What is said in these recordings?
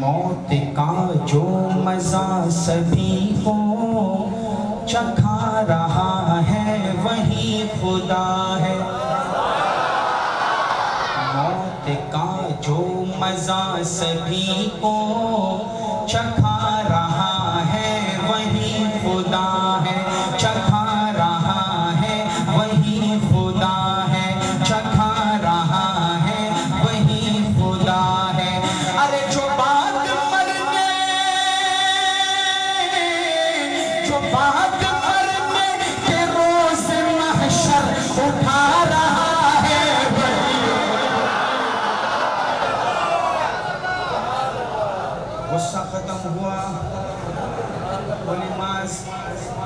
موت کا جو مزہ سبھی کو چکھا رہا ہے وہی خدا ہے۔ موت کا جو مزہ سبھی کو چکھا رہا ہے وہی خدا ہے، چکھا رہا ہے وہی خدا ہے، چکھا رہا ہے وہی خدا ہے۔ ارے جو بات مرنے، جو بات مرنے کے روز محشر اٹھا رہا ہے وہی غصہ ختم ہوا وہ نماز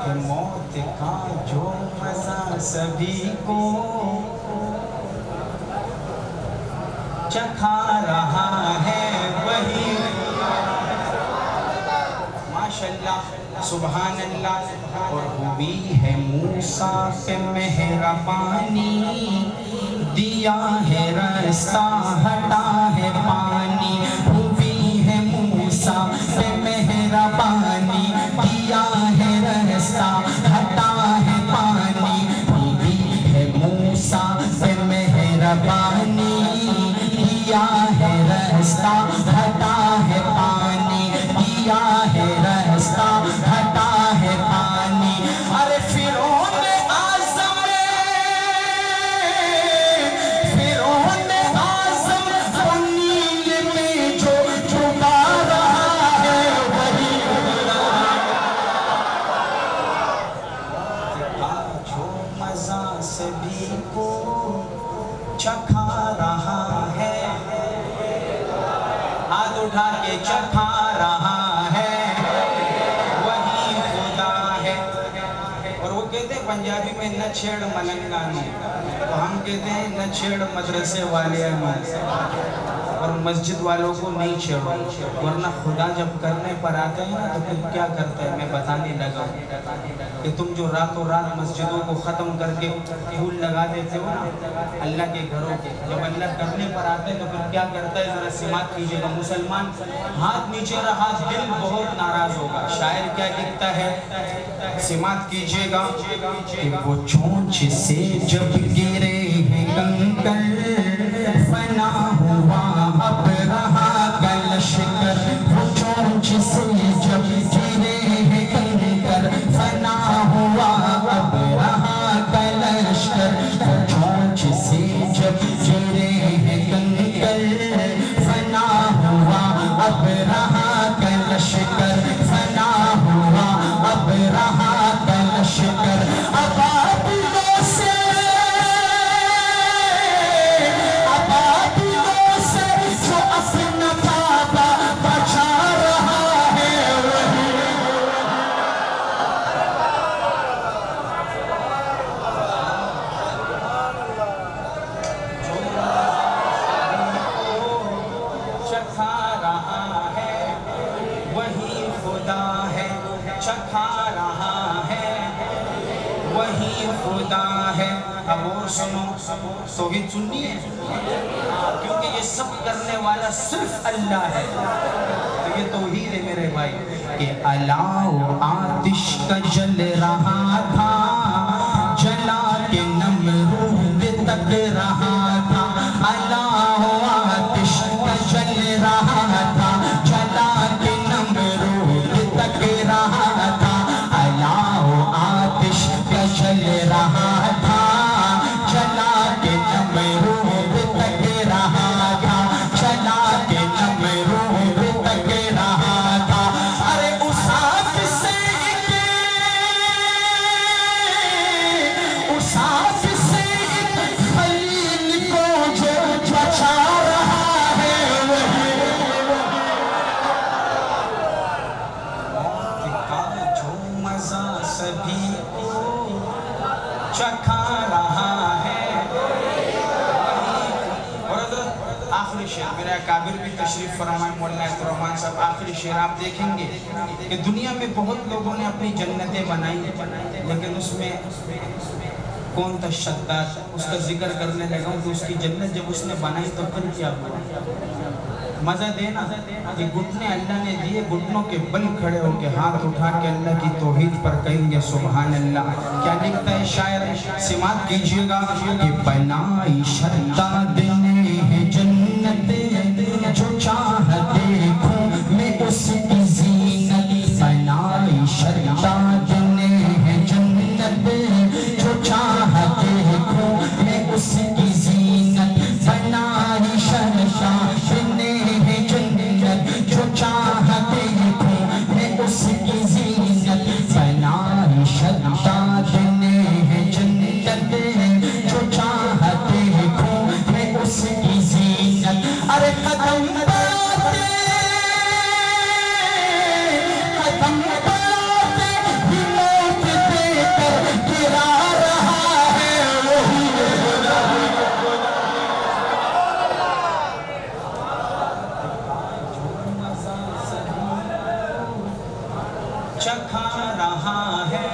کہ موت کا جو مزہ سبھی کو چکھا رہا ہے وہی ماشاءاللہ سبحان اللہ۔ اور ہوئی ہے موسیٰ پہ مہربانی، دیا ہے رستہ ہٹا ہے پانی۔ ہوئی ہے موسیٰ پہ مہربانی، دیا ہے رستہ ہٹا ہے پانی۔ ہوئی ہے موسیٰ پہ مہربانی، دیا ہے رستہ ہٹا ہے پانی، دیا ہے رستہ ہٹا ہے پانی۔ ارے فرعون اعظم، فرعون اعظم وہ نیل میں جو ڈوبا رہا ہے وہی کا جو مزہ سبھی کو چکھا رہا ہے، ہاتھ اٹھا کے چکھا رہا ہے وہی خدا ہے۔ اور وہ کہتے ہیں پنجابی میں نہ چھیڑ ملنگانوں، تو ہم کہتے ہیں نہ چھیڑ مدرسے والیانوں، اور مسجد والوں کو نہیں چھیڑو، ورنہ خدا جب کرنے پر آتے ہیں نا تو پھر کیا کرتا ہے میں بتانے لگا ہوں کہ تم جو راتوں رات مسجدوں کو ختم کر کے پھول لگا دیتے ہو نا اللہ کے گھروں کے، جب اللہ کرنے پر آتے ہیں تو پھر کیا کرتا ہے ذرا سماعت کیجئے گا مسلمان، ہاتھ نیچے رہا دل بہت ناراض ہوگا۔ شاعر کیا لکھتا ہے سماعت کیجئے گا کہ وہ چونچ سے جب گرے ہیں کنکر فنا ہوا اب رہا کلشکر، وہ چونچ سے جب گرے ہیں کنکر فنا ہوا اب رہا کلشکر، وہ چونچ سے جب گرے ہیں کنکر فنا ہوا اب رہا کلشکر، فنا ہوا اب رہا کلشکر۔ ابابیلوں سے جو اپنا بابا بچا رہا ہے وہی چکھا رہا ہے وہی خدا ہے، چکھا رہا ہے وہی خدا ہے۔ اب اور سنو، توحید سننی ہے کیونکہ یہ سب کرنے والا صرف اللہ ہے، تو یہ توحید ہے میرے بھائی کہ الاؤ آتش کا جل رہا تھا، جلا کے نمرود تک رہا تھا، الاؤ آتش کا جل رہا تھا، جلا کے نمرود تک رہا تھا، الاؤ آتش کا جل رہا تھا، جلا کے نمرود تک رہا تھا، جلا کے نمرود تک رہا تھا۔ ارے اس آگ سے ایک خلیل کو جو بچا رہا ہے وہی موت کا جو مزہ سبھی کو چکھا رہا ہے۔ اور آخری شعر میرا کابر بھی تشریف فرمائے مولانا عبدالرحمن صاحب، آخری شعر آپ دیکھیں گے کہ دنیا میں بہت لوگوں نے اپنی جنتیں بنائی لیکن اس میں کون تھا شداد، اس کا ذکر کرنے لگا ہوں کہ اس کی جنت جب اس نے بنائی تو پھر کیا ہوا۔ مزہ دینا یہ گھٹنے اللہ نے دیے گھٹنوں کے بل کھڑے ہو کے ہاتھ اٹھا کے اللہ کی توحید پر کہیں گے سبحان اللہ کیا لکھتا ہے شاعر سماعت کیجئے گا کہ بنائی شداد نے ہے جنت جو چاہ دیکھوں میں اس کی زینت بنائی شداد نے ہے جنت جو چاہ دیکھوں میں اس کی زینت بنائی شداد نے ہے جنت جو چاہ دیکھوں میں اس کی زینت بنائی شداد نے ہے جنت جو چاہ دیکھوں میں اس کی زینت ارے قدم بڑھاتے ہی موت دے کر گرا رہا ہے وہی چکھا رہا ہے